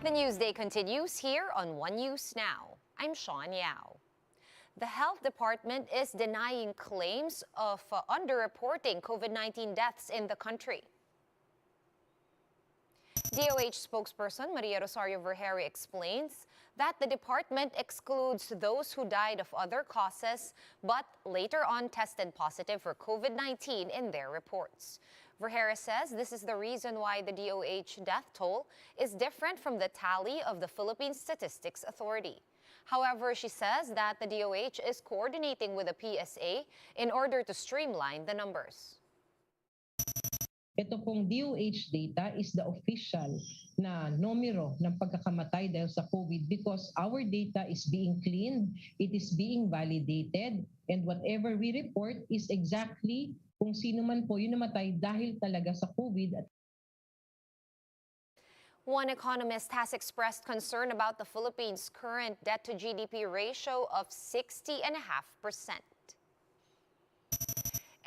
The Newsday continues here on One News Now. I'm Sean Yao. The Health Department is denying claims of underreporting COVID-19 deaths in the country. DOH spokesperson Maria Rosario Vergeire explains that the department excludes those who died of other causes but later on tested positive for COVID-19 in their reports. Vergeire says this is the reason why the DOH death toll is different from the tally of the Philippine Statistics Authority. However, she says that the DOH is coordinating with the PSA in order to streamline the numbers. Ito pong DOH data is the official na numero ng pagkakamatay dahil sa COVID because our data is being cleaned, it is being validated, and whatever we report is exactly kung sino man po yung namatay dahil talaga sa COVID. One economist has expressed concern about the Philippines' current debt-to-GDP ratio of 60.5%.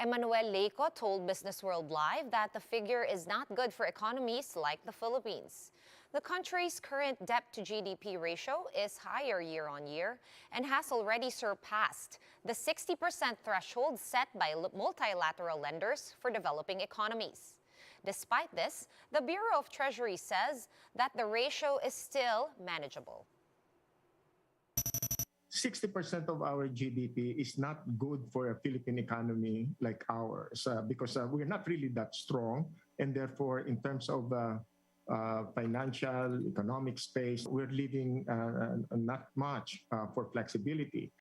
Emmanuel Leico told Business World Live that the figure is not good for economies like the Philippines. The country's current debt-to-GDP ratio is higher year on year and has already surpassed the 60% threshold set by multilateral lenders for developing economies. Despite this, the Bureau of Treasury says that the ratio is still manageable. 60% of our GDP is not good for a Philippine economy like ours because we're not really that strong, and therefore in terms of financial, economic space, we're leaving not much for flexibility.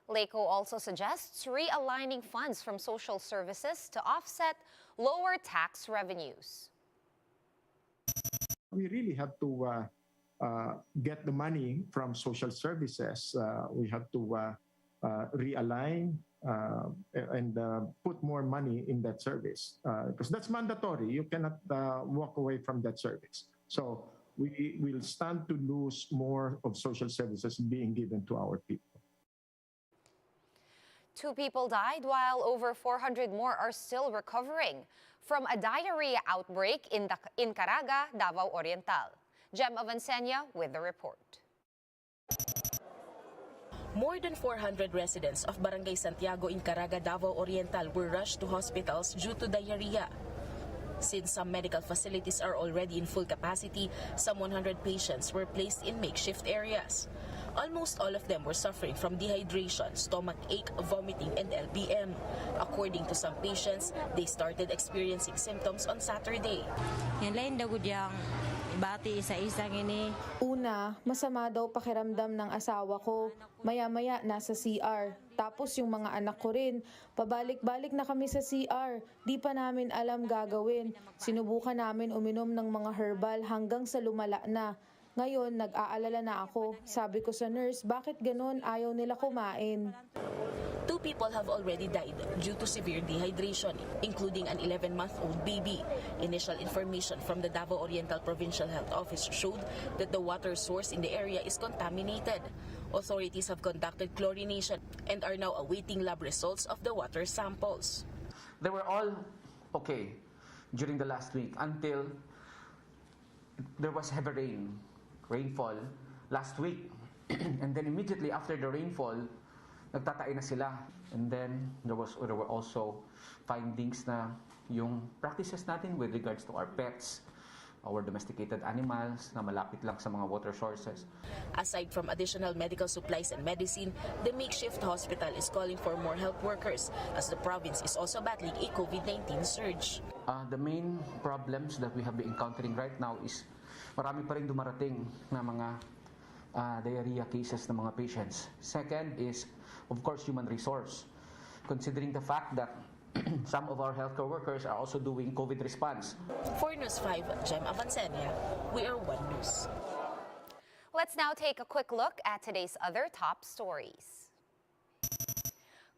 Leico also suggests realigning funds from social services to offset lower tax revenues. We really have to get the money from social services. We have to realign and put more money in that service because that's mandatory. You cannot walk away from that service. So we will stand to lose more of social services being given to our people. 2 people died while over 400 more are still recovering from a diarrhea outbreak in Caraga, Davao Oriental. Jem Avancenia with the report. More than 400 residents of Barangay Santiago in Caraga, Davao Oriental were rushed to hospitals due to diarrhea. Since some medical facilities are already in full capacity, some 100 patients were placed in makeshift areas. Almost all of them were suffering from dehydration, stomach ache, vomiting, and LBM. According to some patients, they started experiencing symptoms on Saturday. Una, masama daw pakiramdam ng asawa ko. Maya-maya nasa CR. Tapos yung mga anak ko rin. Pabalik-balik na kami sa CR. Di pa namin alam gagawin. Sinubukan namin uminom ng mga herbal hanggang sa lumala na. Ngayon, nag-aalala na ako. Sabi ko sa nurse, bakit ganun? Ayaw nila kumain. 2 people have already died due to severe dehydration, including an 11-month-old baby. Initial information from the Davao Oriental Provincial Health Office showed that the water source in the area is contaminated. Authorities have conducted chlorination and are now awaiting lab results of the water samples. They were all okay during the last week until there was heavy rainfall last week. And then immediately after the rainfall, nagtatae na sila. And then there were also findings na yung practices natin with regards to our pets, our domesticated animals na malapit lang sa mga water sources. Aside from additional medical supplies and medicine, the makeshift hospital is calling for more health workers as the province is also battling a COVID-19 surge. The main problems that we have been encountering right now is marami pa rin dumarating na mga diarrhea cases ng mga patients. Second is, of course, human resource. Considering the fact that some of our healthcare workers are also doing COVID response. For News 5, Jem Avancenia, we are One News. Let's now take a quick look at today's other top stories.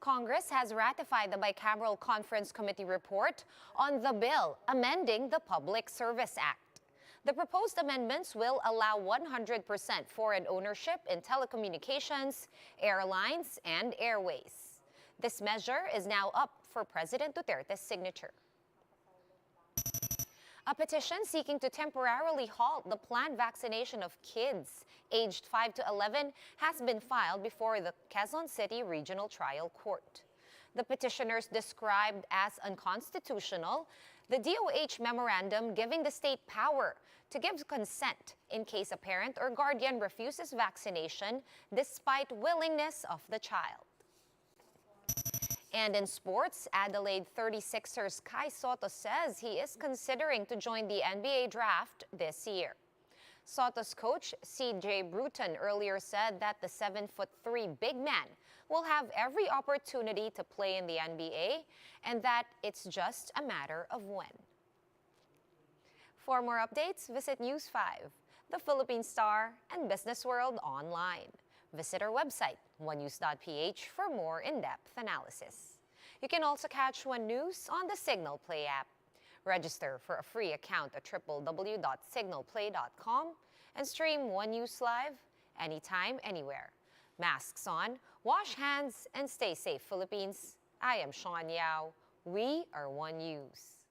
Congress has ratified the Bicameral Conference Committee report on the bill amending the Public Service Act. The proposed amendments will allow 100% foreign ownership in telecommunications, airlines, and airways. This measure is now up for President Duterte's signature. A petition seeking to temporarily halt the planned vaccination of kids aged 5 to 11 has been filed before the Quezon City Regional Trial Court. The petitioners described as unconstitutional the DOH memorandum giving the state power to give consent in case a parent or guardian refuses vaccination despite willingness of the child. And in sports, Adelaide 36ers Kai Soto says he is considering to join the NBA draft this year. Soto's coach, CJ Bruton, earlier said that the 7'3" big man will have every opportunity to play in the NBA and that it's just a matter of when. For more updates, visit News 5, the Philippine Star, and Business World online. Visit our website, onenews.ph, for more in-depth analysis. You can also catch One News on the Signal Play app. Register for a free account at www.signalplay.com and stream One News live anytime, anywhere. Masks on, wash hands, and stay safe, Philippines. I am Sean Yao. We are One News.